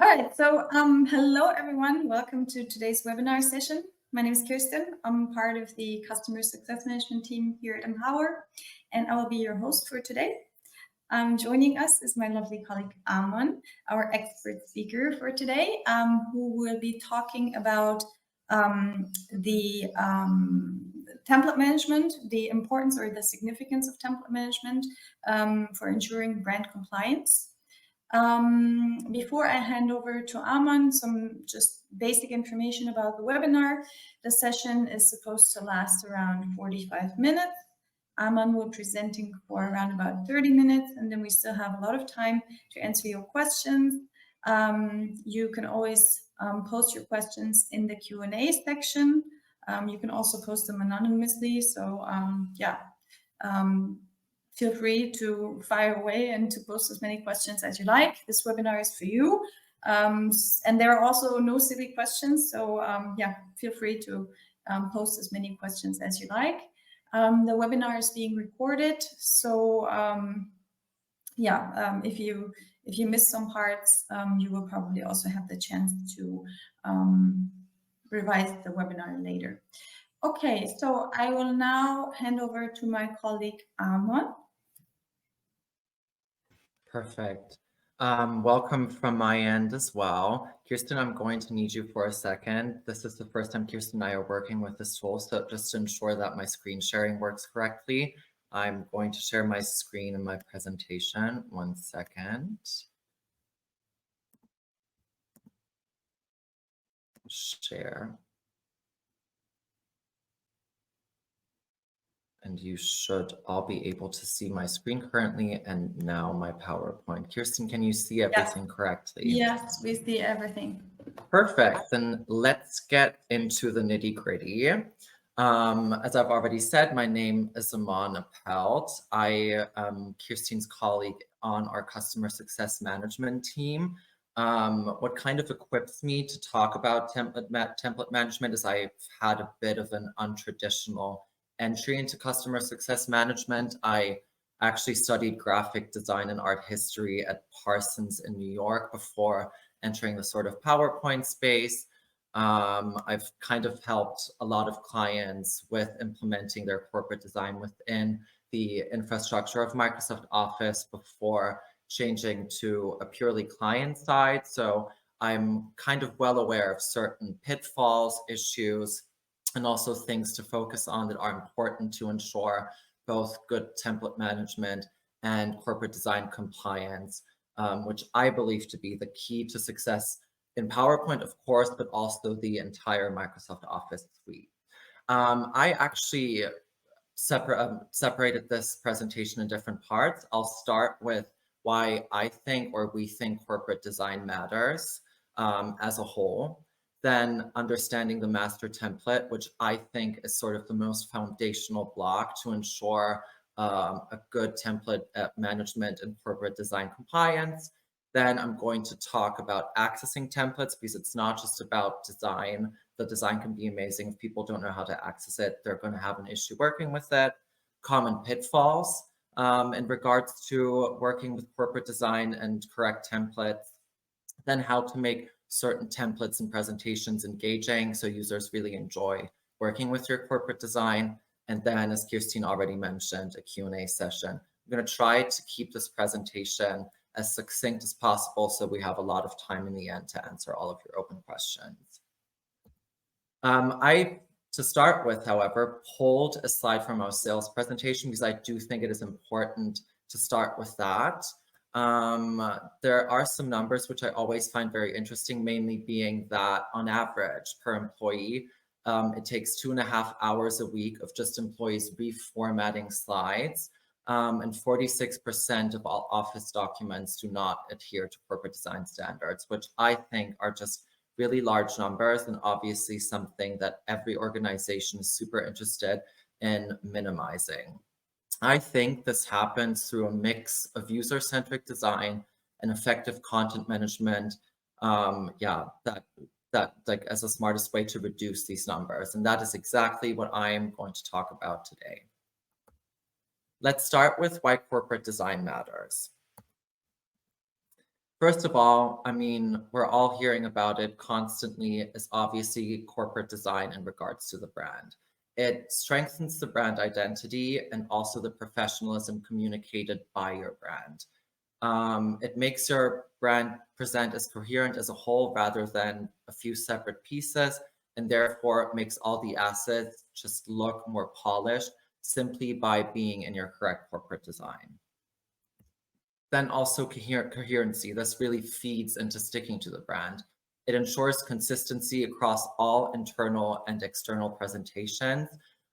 All right, so hello everyone. Welcome to today's webinar session. My name is Kirsten. I'm part of the customer success management team here at Empower, and I will be your host for today. Joining us is my lovely colleague Amon, our expert speaker for today, who will be talking about the template management, the importance or the significance of template management for ensuring brand compliance. Before I hand over to Amon, some just basic information about the webinar. The session is supposed to last around 45 minutes. Amon will be presenting for around about 30 minutes, and then we still have a lot of time to answer your questions. You can always post your questions in the Q&A section. You can also post them anonymously. So feel free to fire away and to post as many questions as you like. This webinar is for you. And there are also no silly questions. So feel free to post as many questions as you like. The webinar is being recorded. So if you miss some parts, you will probably also have the chance to revise the webinar later. Okay, so I will now hand over to my colleague Amon. Perfect. Welcome from my end as well. Kirsten, I'm going to need you for a second. This is the first time Kirsten and I are working with this tool, so just to ensure that my screen sharing works correctly, I'm going to share my screen and my presentation. 1 second. Share. And you should all be able to see my screen currently and now my PowerPoint. Kirsten, can you see everything correctly? Yes, we see everything. Perfect. Then let's get into the nitty-gritty. As I've already said, my name is Amon Appelt. I am Kirsten's colleague on our customer success management team. What kind of equips me to talk about template management is I've had a bit of an untraditional entry into customer success management. I actually studied graphic design and art history at Parsons in New York before entering the sort of PowerPoint space. I've kind of helped a lot of clients with implementing their corporate design within the infrastructure of Microsoft Office before changing to a purely client side. So I'm kind of well aware of certain pitfalls, issues, and also things to focus on that are important to ensure both good template management and corporate design compliance, which I believe to be the key to success in PowerPoint, of course, but also the entire Microsoft Office suite. I actually separated this presentation in different parts. I'll start with why I think or we think corporate design matters as a whole. Then understanding the master template, which I think is sort of the most foundational block to ensure a good template management and corporate design compliance. Then I'm going to talk about accessing templates because it's not just about design. The design can be amazing. If people don't know how to access it, they're going to have an issue working with it. Common pitfalls in regards to working with corporate design and correct templates. Then how to make certain templates and presentations engaging so users really enjoy working with your corporate design. And then, as Kirsten already mentioned, a Q&A session. I'm going to try to keep this presentation as succinct as possible so we have a lot of time in the end to answer all of your open questions. To start with, however, pulled a slide from our sales presentation because I do think it is important to start with that. There are some numbers which I always find very interesting, mainly being that on average per employee, it takes 2.5 hours a week of just employees reformatting slides. And 46% of all Office documents do not adhere to corporate design standards, which I think are just really large numbers and obviously something that every organization is super interested in minimizing. I think this happens through a mix of user-centric design and effective content management. That like as the smartest way to reduce these numbers. And that is exactly what I'm going to talk about today. Let's start with why corporate design matters. First of all, I mean, we're all hearing about it constantly, is obviously corporate design in regards to the brand. It strengthens the brand identity and also the professionalism communicated by your brand. It makes your brand present as coherent as a whole rather than a few separate pieces, and therefore it makes all the assets just look more polished simply by being in your correct corporate design. Then also coherency. This really feeds into sticking to the brand. It ensures consistency across all internal and external presentations.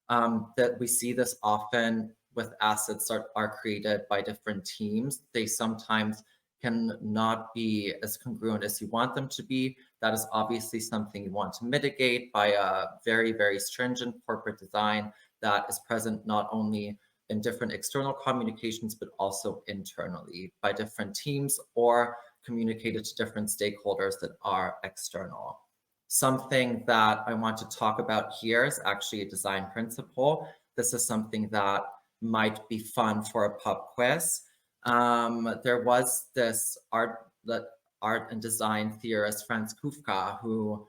That we see this often with assets that are created by different teams. They sometimes can not be as congruent as you want them to be. That is obviously something you want to mitigate by a very, very stringent corporate design that is present not only in different external communications, but also internally by different teams or communicated to different stakeholders that are external. Something that I want to talk about here is actually a design principle. This is something that might be fun for a pub quiz. There was this art and design theorist, Franz Kafka, who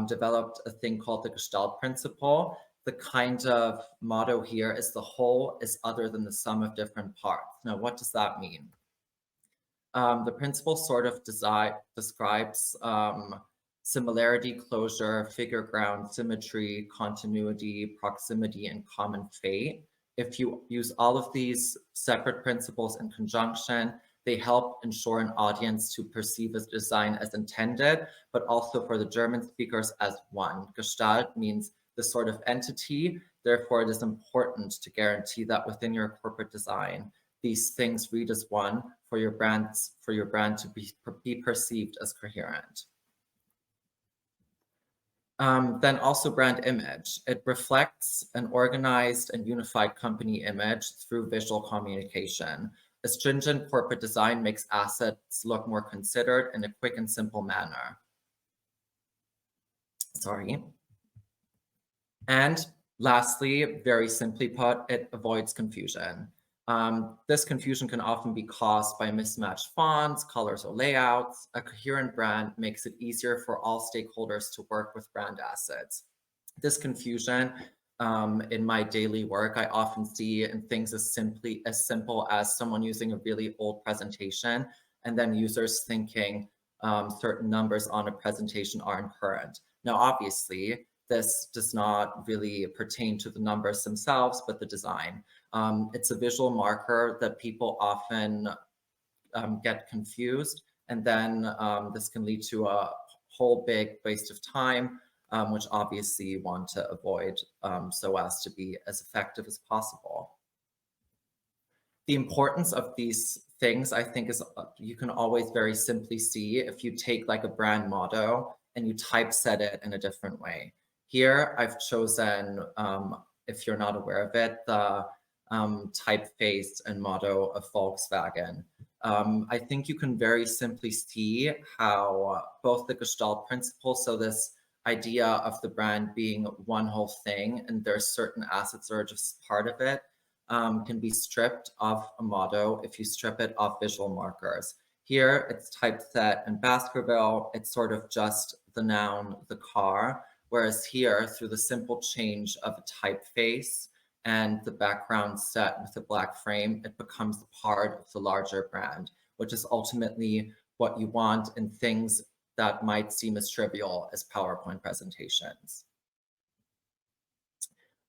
developed a thing called the Gestalt principle. The kind of motto here is the whole is other than the sum of different parts. Now, what does that mean? The principle sort of describes similarity, closure, figure ground, symmetry, continuity, proximity, and common fate. If you use all of these separate principles in conjunction, they help ensure an audience to perceive a design as intended, but also for the German speakers as one. Gestalt means the sort of entity. Therefore, it is important to guarantee that within your corporate design, these things read as one for your brand to be perceived as coherent. Then also brand image. It reflects an organized and unified company image through visual communication. A stringent corporate design makes assets look more considered in a quick and simple manner. Sorry. And lastly, very simply put, it avoids confusion. This confusion can often be caused by mismatched fonts, colors, or layouts. A coherent brand makes it easier for all stakeholders to work with brand assets. This confusion in my daily work, I often see in things as simple as someone using a really old presentation and then users thinking certain numbers on a presentation aren't current. Now, obviously, this does not really pertain to the numbers themselves, but the design. It's a visual marker that people often get confused, and then this can lead to a whole big waste of time, which obviously you want to avoid so as to be as effective as possible. The importance of these things, I think, is you can always very simply see if you take like a brand motto and you typeset it in a different way. Here, I've chosen, if you're not aware of it, the typeface and motto of Volkswagen. I think you can very simply see how both the Gestalt principle, so this idea of the brand being one whole thing, and there's certain assets that are just part of it, can be stripped of a motto if you strip it of visual markers. Here, it's typeset in Baskerville, it's sort of just the noun, the car, whereas here, through the simple change of a typeface and the background set with a black frame, it becomes part of the larger brand, which is ultimately what you want in things that might seem as trivial as PowerPoint presentations.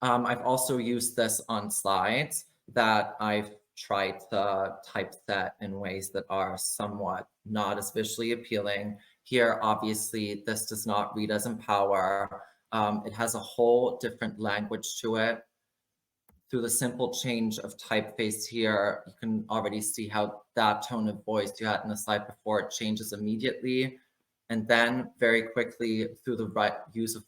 I've also used this on slides that I've tried to typeset in ways that are somewhat not as visually appealing. Here, obviously, this does not read as empower. It has a whole different language to it. Through the simple change of typeface here, you can already see how that tone of voice you had in the slide before changes immediately. And then very quickly through the use of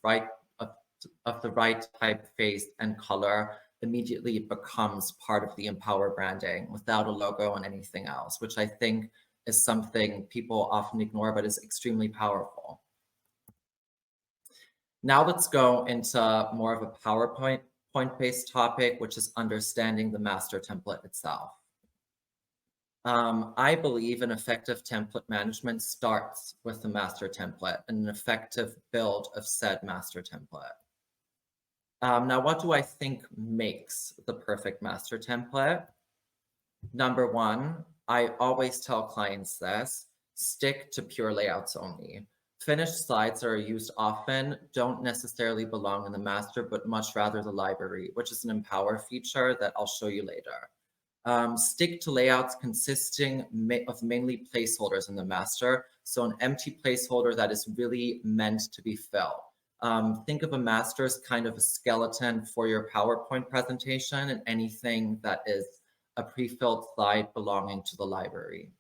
the right typeface and color, immediately it becomes part of the Empower branding without a logo and anything else, which I think is something people often ignore, but is extremely powerful. Now let's go into more of a PowerPoint-based topic, which is understanding the master template itself. I believe an effective template management starts with the master template and an effective build of said master template. Now, what do I think makes the perfect master template? Number one, I always tell clients this: stick to pure layouts only. Finished slides that are used often don't necessarily belong in the master, but much rather the library, which is an Empower feature that I'll show you later. Stick to layouts consisting of mainly placeholders in the master. So an empty placeholder that is really meant to be filled. Think of a master as kind of a skeleton for your PowerPoint presentation, and anything that is a pre-filled slide belonging to the library.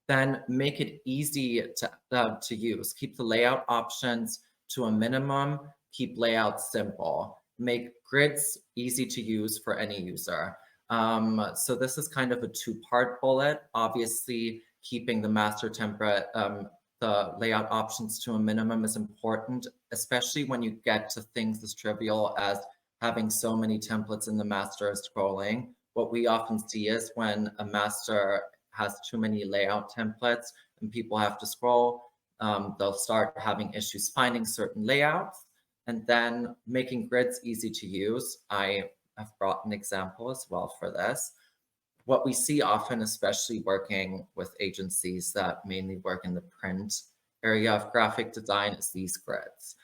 Then make it easy to use. Keep the layout options to a minimum. Keep layouts simple. Make grids easy to use for any user. So this is kind of a two-part bullet. Obviously, keeping the master template, the layout options to a minimum is important, especially when you get to things as trivial as having so many templates in the master scrolling. What we often see is when a master has too many layout templates and people have to scroll, they'll start having issues finding certain layouts. And then making grids easy to use. I have brought an example as well for this. What we see often, especially working with agencies that mainly work in the print area of graphic design, is these grids.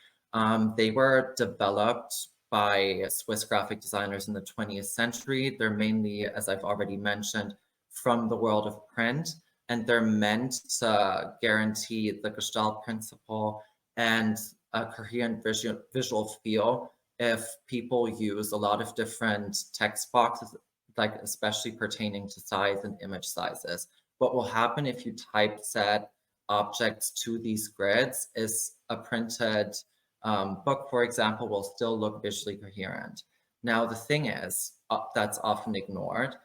They were developed by Swiss graphic designers in the 20th century. They're mainly, as I've already mentioned, from the world of print, and they're meant to guarantee the Gestalt principle and a coherent visual feel if people use a lot of different text boxes, like especially pertaining to size and image sizes. What will happen if you typeset objects to these grids is a printed book, for example, will still look visually coherent. Now, the thing is, that's often ignored,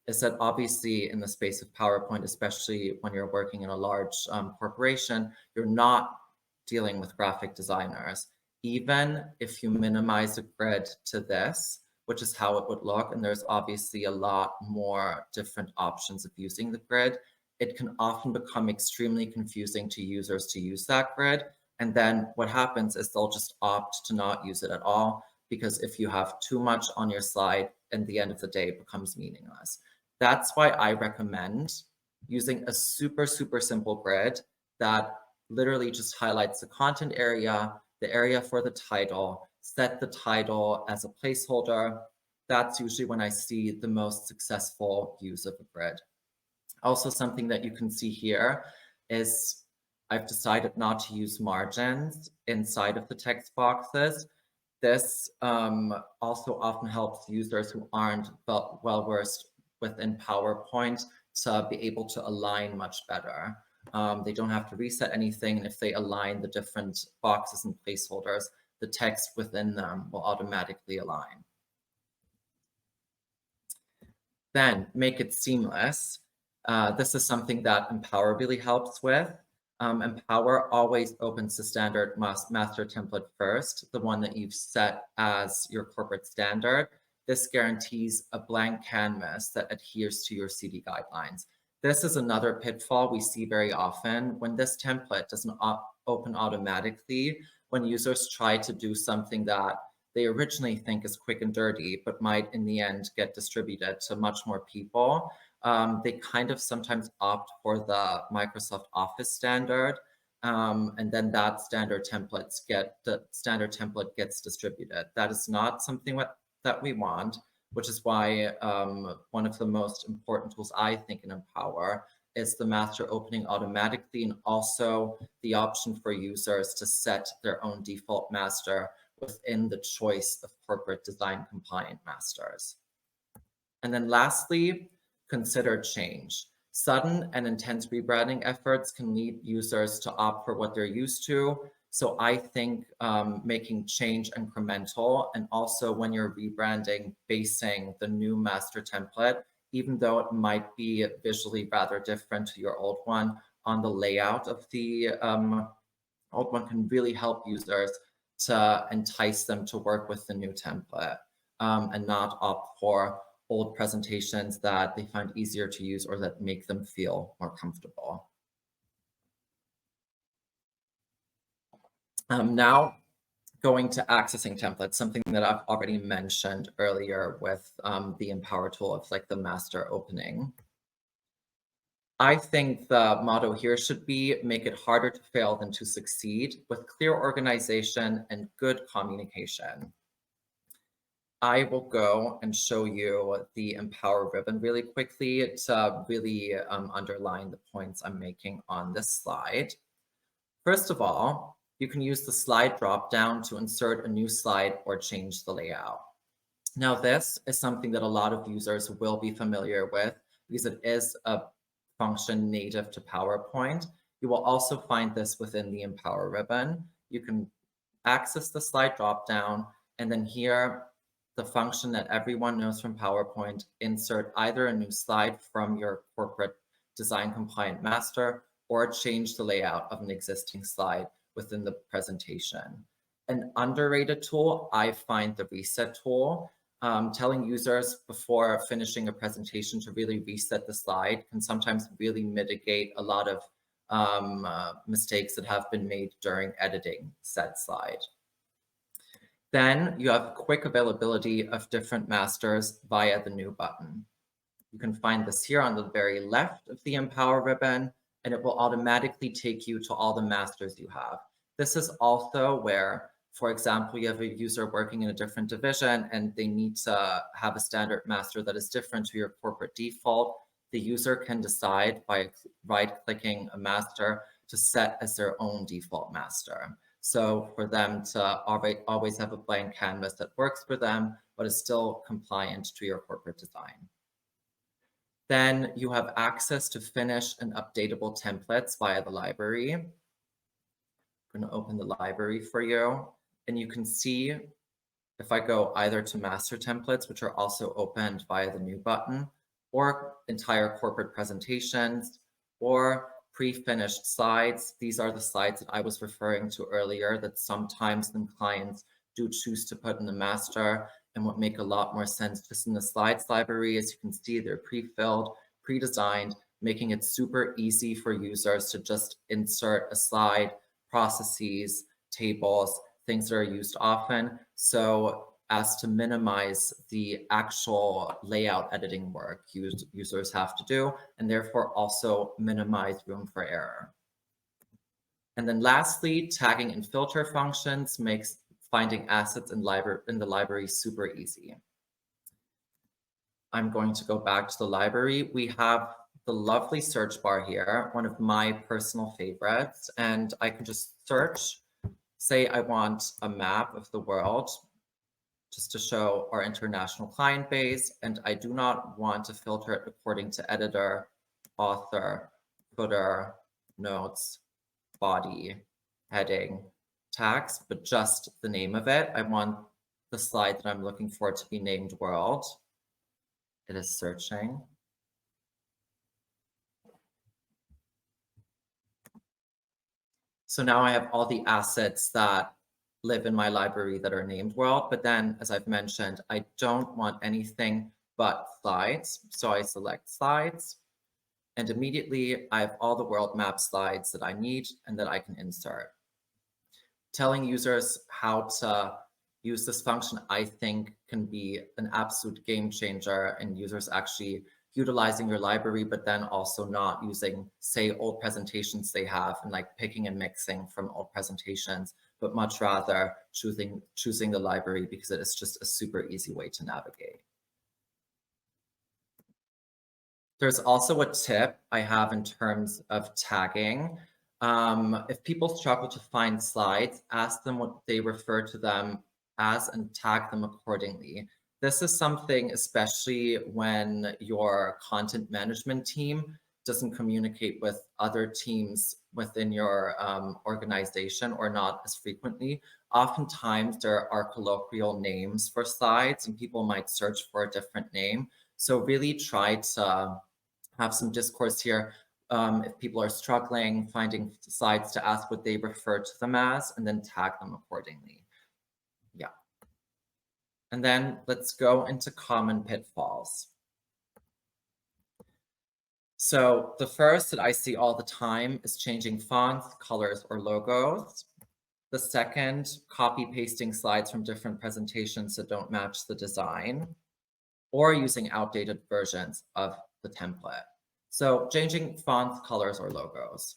is that obviously in the space of PowerPoint, especially when you're working in a large corporation, you're not dealing with graphic designers. Even if you minimize a grid to this, which is how it would look, and there's obviously a lot more different options of using the grid, it can often become extremely confusing to users to use that grid. And then what happens is they'll just opt to not use it at all, because if you have too much on your slide, at the end of the day, it becomes meaningless. That's why I recommend using a super, super simple grid that literally just highlights the content area, the area for the title, set the title as a placeholder. That's usually when I see the most successful use of a grid. Also, something that you can see here is I've decided not to use margins inside of the text boxes. This also often helps users who aren't well-versed within PowerPoint to be able to align much better. They don't have to reset anything, and if they align the different boxes and placeholders, the text within them will automatically align. Then make it seamless. This is something that Empower really helps with. Empower always opens the standard master template first, the one that you've set as your corporate standard. This guarantees a blank canvas that adheres to your CD guidelines. This is another pitfall we see very often. When this template doesn't open automatically, when users try to do something that they originally think is quick and dirty, but might in the end get distributed to much more people, they kind of sometimes opt for the Microsoft Office standard, and then that standard template gets distributed. That is not something that we want, which is why one of the most important tools I think in Empower is the master opening automatically, and also the option for users to set their own default master within the choice of corporate design compliant masters. And then lastly, consider change. Sudden and intense rebranding efforts can lead users to opt for what they're used to. So I think making change incremental, and also when you're rebranding, basing the new master template, even though it might be visually rather different to your old one, on the layout of the old one can really help users to entice them to work with the new template and not opt for old presentations that they find easier to use or that make them feel more comfortable. Now, going to accessing templates, something that I've already mentioned earlier with the Empower tool of like the master opening. I think the motto here should be make it harder to fail than to succeed with clear organization and good communication. I will go and show you the Empower ribbon really quickly to really underline the points I'm making on this slide. First of all, you can use the slide drop-down to insert a new slide or change the layout. Now, this is something that a lot of users will be familiar with because it is a function native to PowerPoint. You will also find this within the Empower ribbon. You can access the slide drop-down, and then here, the function that everyone knows from PowerPoint, insert either a new slide from your corporate design compliant master or change the layout of an existing slide within the presentation. An underrated tool, I find the reset tool. Telling users before finishing a presentation to really reset the slide can sometimes really mitigate a lot of mistakes that have been made during editing said slide. Then you have quick availability of different masters via the new button. You can find this here on the very left of the Empower ribbon, and it will automatically take you to all the masters you have. This is also where, for example, you have a user working in a different division and they need to have a standard master that is different to your corporate default. The user can decide by right-clicking a master to set as their own default master. So for them to always have a blank canvas that works for them, but is still compliant to your corporate design. Then you have access to finished and updatable templates via the library. I'm going to open the library for you, and you can see if I go either to master templates, which are also opened via the new button, or entire corporate presentations, or pre-finished slides. These are the slides that I was referring to earlier that sometimes the clients do choose to put in the master and what make a lot more sense just in the slides library. As you can see, they're pre-filled, pre-designed, making it super easy for users to just insert a slide, processes, tables, things that are used often, so as to minimize the actual layout editing work users have to do, and therefore also minimize room for error. And then lastly, tagging and filter functions makes finding assets in the library super easy. I'm going to go back to the library. We have the lovely search bar here, one of my personal favorites, and I can just search. Say I want a map of the world just to show our international client base, and I do not want to filter it according to editor, author, footer, notes, body, heading, tags, but just the name of it. I want the slide that I'm looking for to be named world. It is searching. So now I have all the assets that live in my library that are named world, but then as I've mentioned, I don't want anything but slides. So I select slides and immediately I have all the world map slides that I need and that I can insert. Telling users how to use this function, I think, can be an absolute game changer and users actually utilizing your library, but then also not using, say, old presentations they have and like picking and mixing from old presentations, but much rather choosing the library because it is just a super easy way to navigate. There's also a tip I have in terms of tagging. If people struggle to find slides, ask them what they refer to them as and tag them accordingly. This is something, especially when your content management team doesn't communicate with other teams within your organization or not as frequently. Oftentimes there are colloquial names for slides and people might search for a different name. So really try to have some discourse here. If people are struggling finding slides, to ask what they refer to them as and then tag them accordingly. Yeah. And then let's go into common pitfalls. So the first that I see all the time is changing fonts, colors, or logos. The second, copy pasting slides from different presentations that don't match the design, or using outdated versions of the template. So changing fonts, colors, or logos.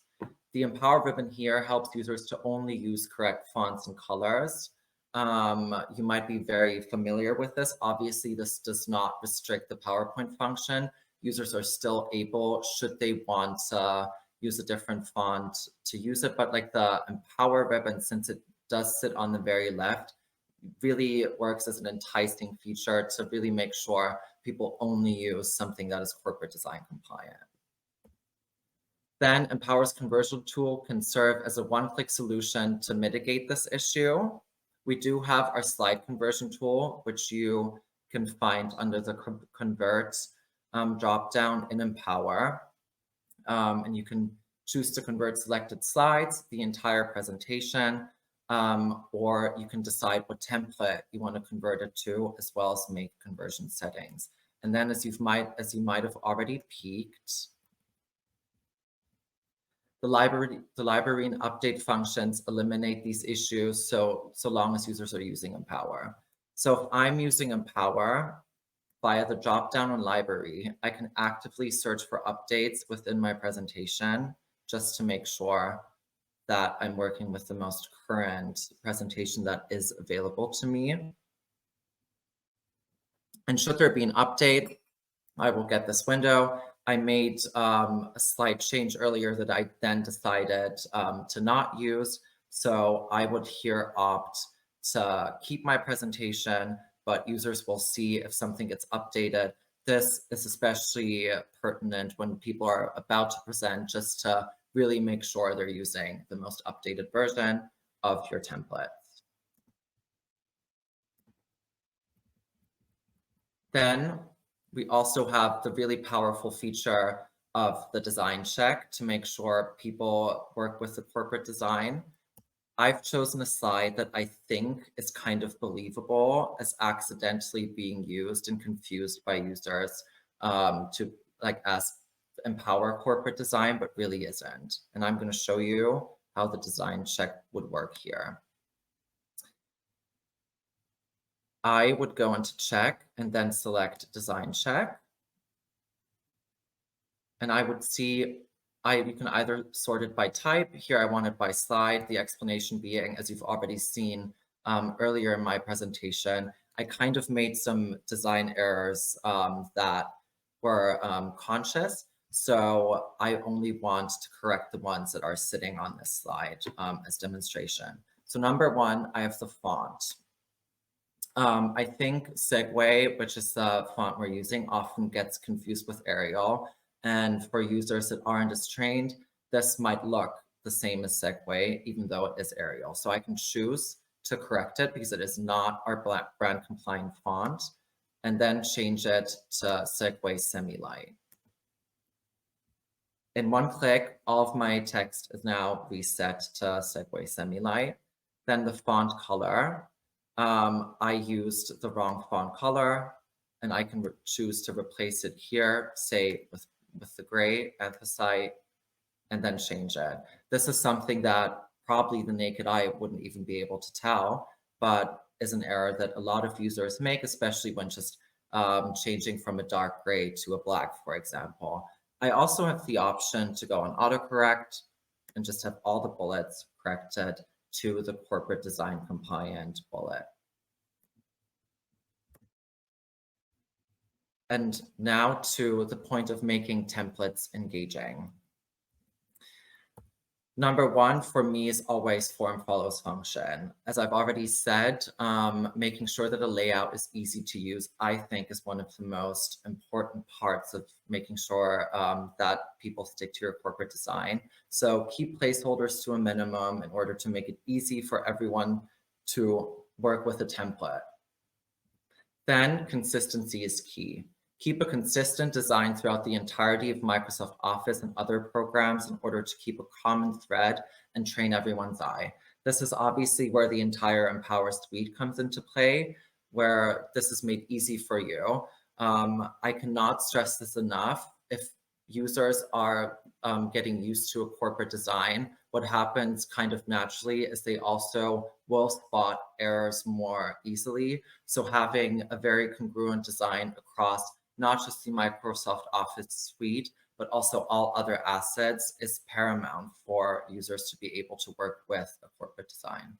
The Empower ribbon here helps users to only use correct fonts and colors. You might be very familiar with this. Obviously, this does not restrict the PowerPoint function. Users are still able, should they want to use a different font, to use it. But like the Empower ribbon, since it does sit on the very left, really works as an enticing feature to really make sure people only use something that is corporate design compliant. Then Empower's conversion tool can serve as a one-click solution to mitigate this issue. We do have our slide conversion tool, which you can find under the Convert dropdown in Empower. And you can choose to convert selected slides, the entire presentation, or you can decide what template you want to convert it to, as well as make conversion settings. And then as you might have already peeked, the library and update functions eliminate these issues so long as users are using Empower. So if I'm using Empower via the dropdown on library, I can actively search for updates within my presentation just to make sure that I'm working with the most current presentation that is available to me. And should there be an update, I will get this window. I made a slight change earlier that I then decided to not use. So I would here opt to keep my presentation, but users will see if something gets updated. This is especially pertinent when people are about to present, just to really make sure they're using the most updated version of your template. Then we also have the really powerful feature of the design check to make sure people work with the corporate design. I've chosen a slide that I think is kind of believable as accidentally being used and confused by users to like as Empower corporate design, but really isn't. And I'm going to show you how the design check would work here. I would go into check and then select design check. And I would see, you can either sort it by type. Here I want it by slide, the explanation being, as you've already seen earlier in my presentation, I kind of made some design errors that were conscious. So I only want to correct the ones that are sitting on this slide as demonstration. So number one, I have the font. I think Segway, which is the font we're using, often gets confused with Arial. And for users that aren't as trained, this might look the same as Segway, even though it is Arial. So I can choose to correct it because it is not our brand compliant font, and then change it to Segway Semi-Light. In one click, all of my text is now reset to Segway Semi-Light. Then the font color, I used the wrong font color, and I can choose to replace it here, say with the gray anthracite, and then change it. This is something that probably the naked eye wouldn't even be able to tell, but is an error that a lot of users make, especially when just changing from a dark gray to a black, for example. I also have the option to go on autocorrect and just have all the bullets corrected to the corporate design compliant bullet. And now to the point of making templates engaging. Number one for me is always form follows function. As I've already said, making sure that a layout is easy to use, I think, is one of the most important parts of making sure that people stick to your corporate design. So keep placeholders to a minimum in order to make it easy for everyone to work with a template. Then consistency is key. Keep a consistent design throughout the entirety of Microsoft Office and other programs in order to keep a common thread and train everyone's eye. This is obviously where the entire Empower suite comes into play, where this is made easy for you. I cannot stress this enough. If users are getting used to a corporate design, what happens kind of naturally is they also will spot errors more easily. So having a very congruent design across not just the Microsoft Office suite, but also all other assets is paramount for users to be able to work with a corporate design.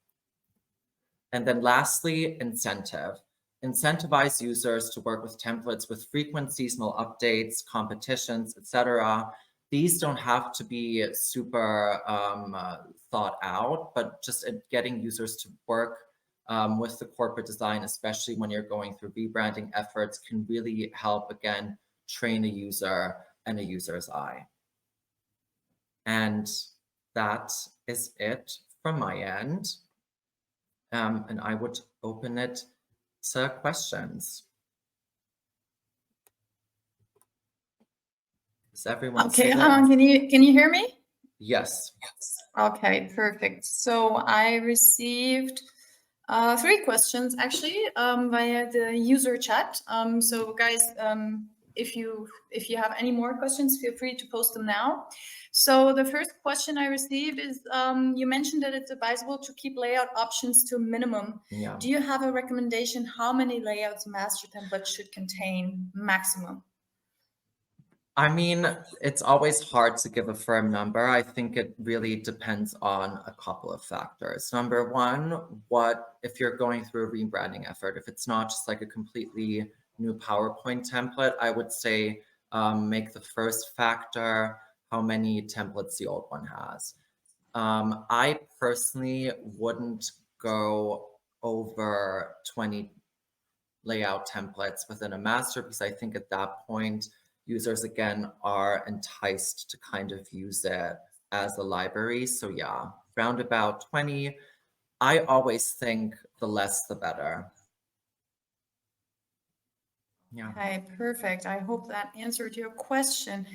And then lastly, incentive. Incentivize users to work with templates with frequent seasonal updates, competitions, etc. These don't have to be super thought out, but just getting users to work with the corporate design, especially when you're going through rebranding efforts, can really help, again, train a user and a user's eye. And that is it from my end. And I would open it to questions. Is everyone okay? Can you hear me? Yes. Okay, perfect. So I received 3 questions actually via the user chat. So guys, if you have any more questions, feel free to post them now. So the first question I received is, you mentioned that it's advisable to keep layout options to a minimum. Yeah. Do you have a recommendation how many layouts a master template should contain maximum? I mean, it's always hard to give a firm number. I think it really depends on a couple of factors. Number one, if you're going through a rebranding effort, if it's not just like a completely new PowerPoint template, I would say make the first factor how many templates the old one has. I personally wouldn't go over 20 layout templates within a master, because I think at that point, users again are enticed to kind of use it as a library. So yeah, round about 20. I always think the less the better. Yeah. Okay, perfect. I hope that answered your question.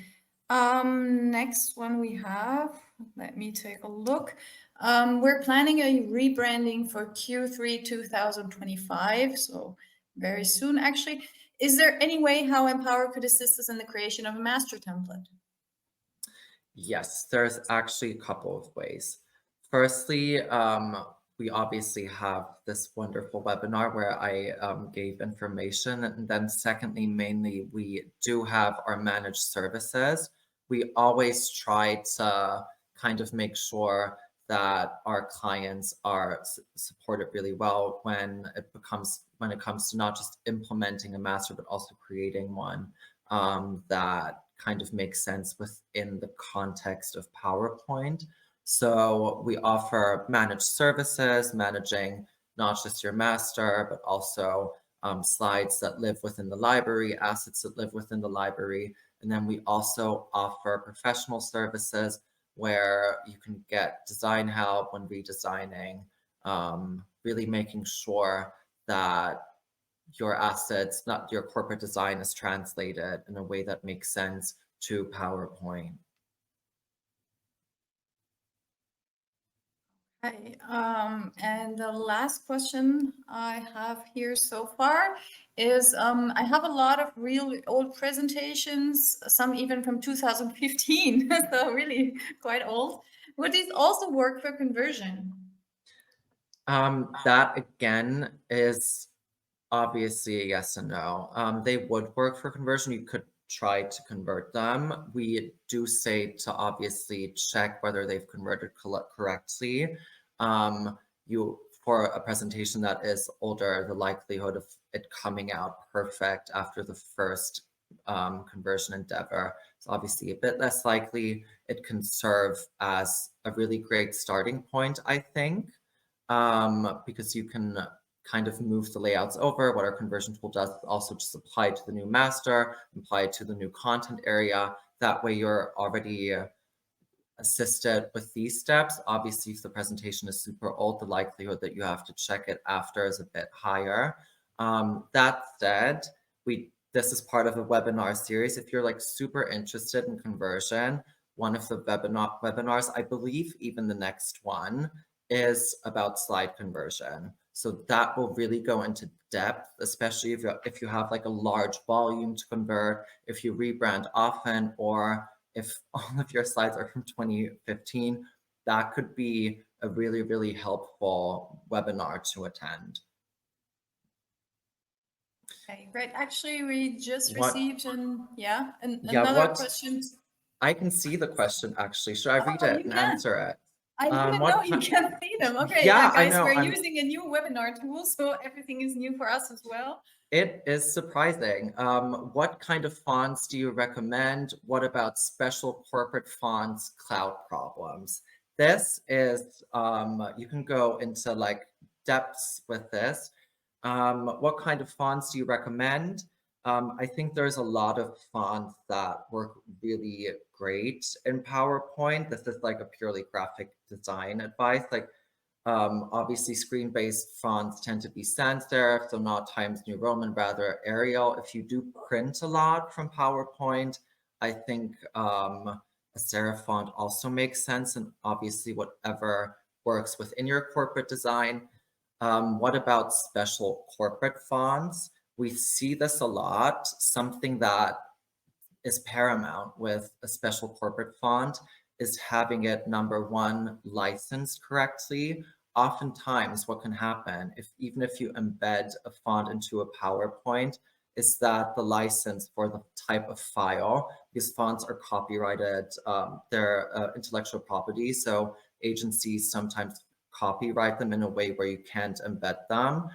Next one we have, let me take a look. We're planning a rebranding for Q3 2025, so very soon actually. Is there any way how Empower could assist us in the creation of a master template? Yes, there's actually a couple of ways. Firstly, we obviously have this wonderful webinar where I gave information. And then secondly, mainly, we do have our managed services. We always try to kind of make sure that our clients are supported really well when it comes to not just implementing a master, but also creating one that kind of makes sense within the context of PowerPoint. So we offer managed services, managing not just your master, but also slides that live within the library, assets that live within the library. And then we also offer professional services where you can get design help when redesigning, really making sure that your assets, not your corporate design, is translated in a way that makes sense to PowerPoint. Okay, and the last question I have here so far is, I have a lot of really old presentations, some even from 2015, so really quite old. Would these also work for conversion? That again is obviously a yes and no. They would work for conversion. You could try to convert them. We do say to obviously check whether they've converted correctly. For a presentation that is older, the likelihood of it coming out perfect after the first conversion endeavor is obviously a bit less likely. It can serve as a really great starting point, I think, because you can kind of move the layouts over. What our conversion tool does is also just apply it to the new master, apply it to the new content area. That way you're already assisted with these steps. Obviously, if the presentation is super old, the likelihood that you have to check it after is a bit higher. That said, this is part of a webinar series. If you're like super interested in conversion, one of the webinars, I believe even the next one, is about slide conversion. So that will really go into depth, especially if you have like a large volume to convert, if you rebrand often, or if all of your slides are from 2015, that could be a really, really helpful webinar to attend. Okay, great. Actually, we just received another question. I can see the question actually. Should I read it and answer it? I didn't know you can see them. Okay, yeah, guys, I know. we're using a new webinar tool, so everything is new for us as well. It is surprising. What kind of fonts do you recommend? What about special corporate fonts, cloud problems? This is, you can go into like depths with this. What kind of fonts do you recommend? I think there's a lot of fonts that work really great in PowerPoint. This is like a purely graphic design advice. Like, obviously, screen-based fonts tend to be sans serif, so not Times New Roman, rather Arial. If you do print a lot from PowerPoint, I think a serif font also makes sense, and obviously whatever works within your corporate design. What about special corporate fonts? We see this a lot. Something that is paramount with a special corporate font is having it, number one, licensed correctly. Oftentimes what can happen, even if you embed a font into a PowerPoint, is that the license for the type of file, these fonts are copyrighted, they're intellectual property, so agencies sometimes copyright them in a way where you can't embed them.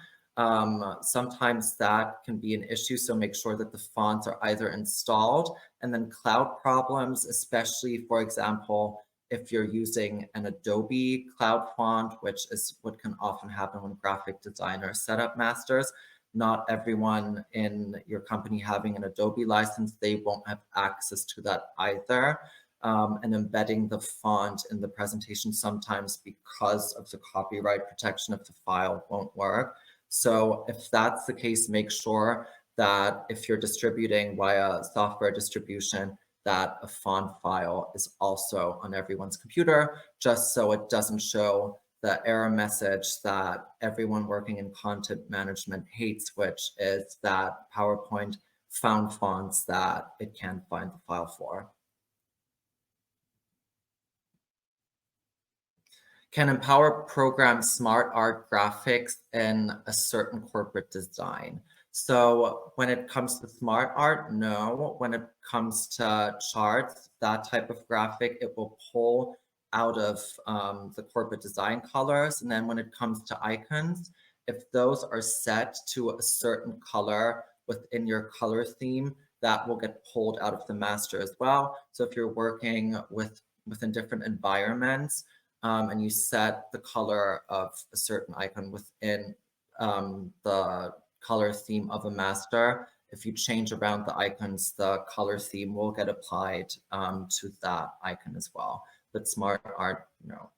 Sometimes that can be an issue, so make sure that the fonts are either installed. And then cloud problems, especially, for example, if you're using an Adobe cloud font, which is what can often happen when graphic designers set up masters. Not everyone in your company having an Adobe license, they won't have access to that either. And embedding the font in the presentation sometimes, because of the copyright protection of the file, won't work. So if that's the case, make sure that if you're distributing via software distribution, that a font file is also on everyone's computer, just so it doesn't show the error message that everyone working in content management hates, which is that PowerPoint found fonts that it can't find the file for. Can Empower program smart art graphics in a certain corporate design? So when it comes to smart art, no. When it comes to charts, that type of graphic, it will pull out of the corporate design colors. And then when it comes to icons, if those are set to a certain color within your color theme, that will get pulled out of the master as well. So if you're working within different environments, and you set the color of a certain icon within the color theme of a master, if you change around the icons, the color theme will get applied to that icon as well. But smart art, no.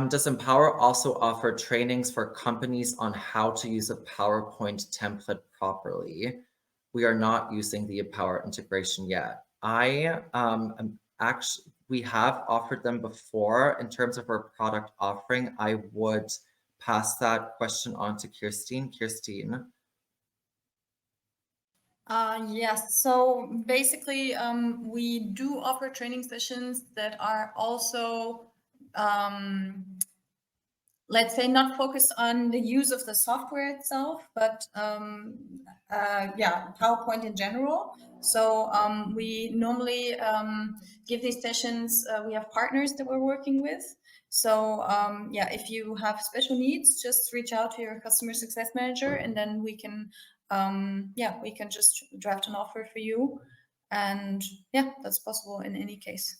Does Empower also offer trainings for companies on how to use a PowerPoint template properly? We are not using the Empower integration yet. We have offered them before. In terms of our product offering, I would pass that question on to Kirstine. Kirstine. Yes, so basically we do offer training sessions that are also let's say not focused on the use of the software itself, but yeah, PowerPoint in general. So we normally give these sessions, we have partners that we're working with. So yeah, if you have special needs, just reach out to your customer success manager, and then we can, yeah, we can just draft an offer for you. And yeah, that's possible in any case.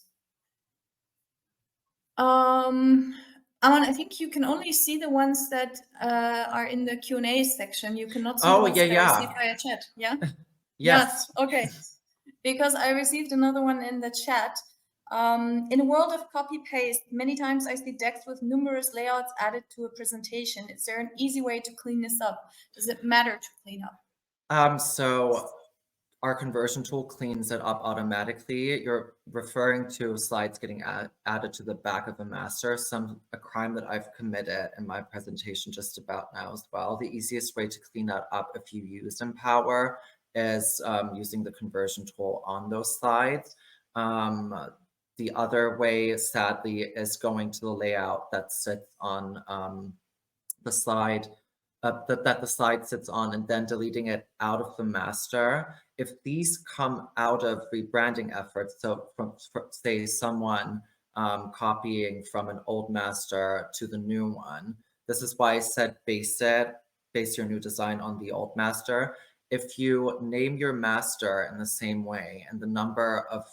Amon, I think you can only see the ones that are in the Q&A section. You cannot see the ones that are received via chat. Yeah? Yes. Okay. Because I received another one in the chat. In a world of copy-paste, many times I see decks with numerous layouts added to a presentation. Is there an easy way to clean this up? Does it matter to clean up? So our conversion tool cleans it up automatically. You're referring to slides getting added to the back of the master, a crime that I've committed in my presentation just about now as well. The easiest way to clean that up if you use Empower is using the conversion tool on those slides. The other way, sadly, is going to the layout that sits on the slide that the slide sits on and then deleting it out of the master. If these come out of rebranding efforts, so from say someone copying from an old master to the new one, this is why I said base your new design on the old master. If you name your master in the same way and the number of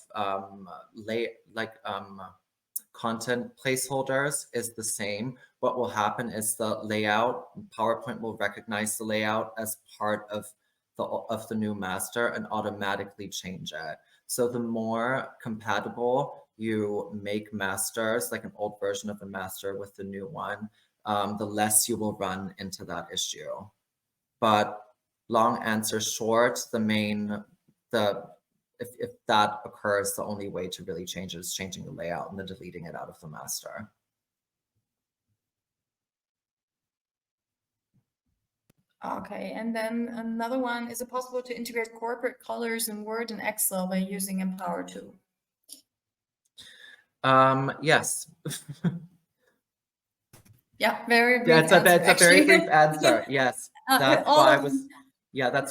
content placeholders is the same, what will happen is the layout, PowerPoint will recognize the layout as part of the new master and automatically change it. So the more compatible you make masters, like an old version of the master with the new one, the less you will run into that issue. But long answer short, if that occurs, the only way to really change it is changing the layout and then deleting it out of the master. Okay, and then another one, is it possible to integrate corporate colors in Word and Excel by using Empower too? Yes. Yeah, very brief answer. That's a very brief answer. Yes, that's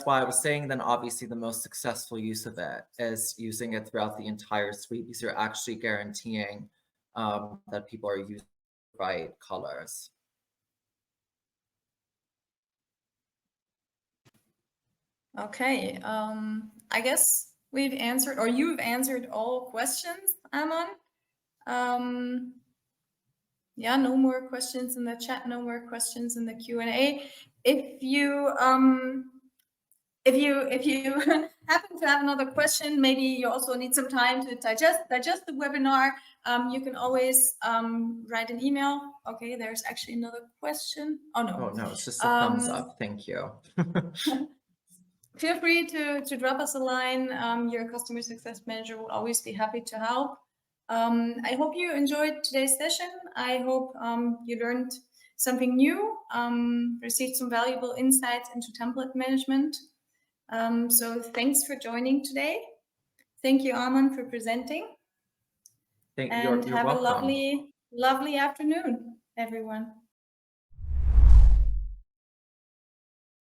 why I was saying then obviously the most successful use of it is using it throughout the entire suite, because you're actually guaranteeing that people are using the right colors. Okay, I guess we've answered, or you've answered all questions, Amon. Yeah, no more questions in the chat, no more questions in the Q&A. If you happen to have another question, maybe you also need some time to digest the webinar, you can always write an email. Okay, there's actually another question. Oh no, it's just a thumbs up. Thank you. Feel free to drop us a line. Your customer success manager will always be happy to help. I hope you enjoyed today's session. I hope you learned something new, received some valuable insights into template management. So thanks for joining today. Thank you, Amon, for presenting. You're have welcome. a lovely afternoon, everyone.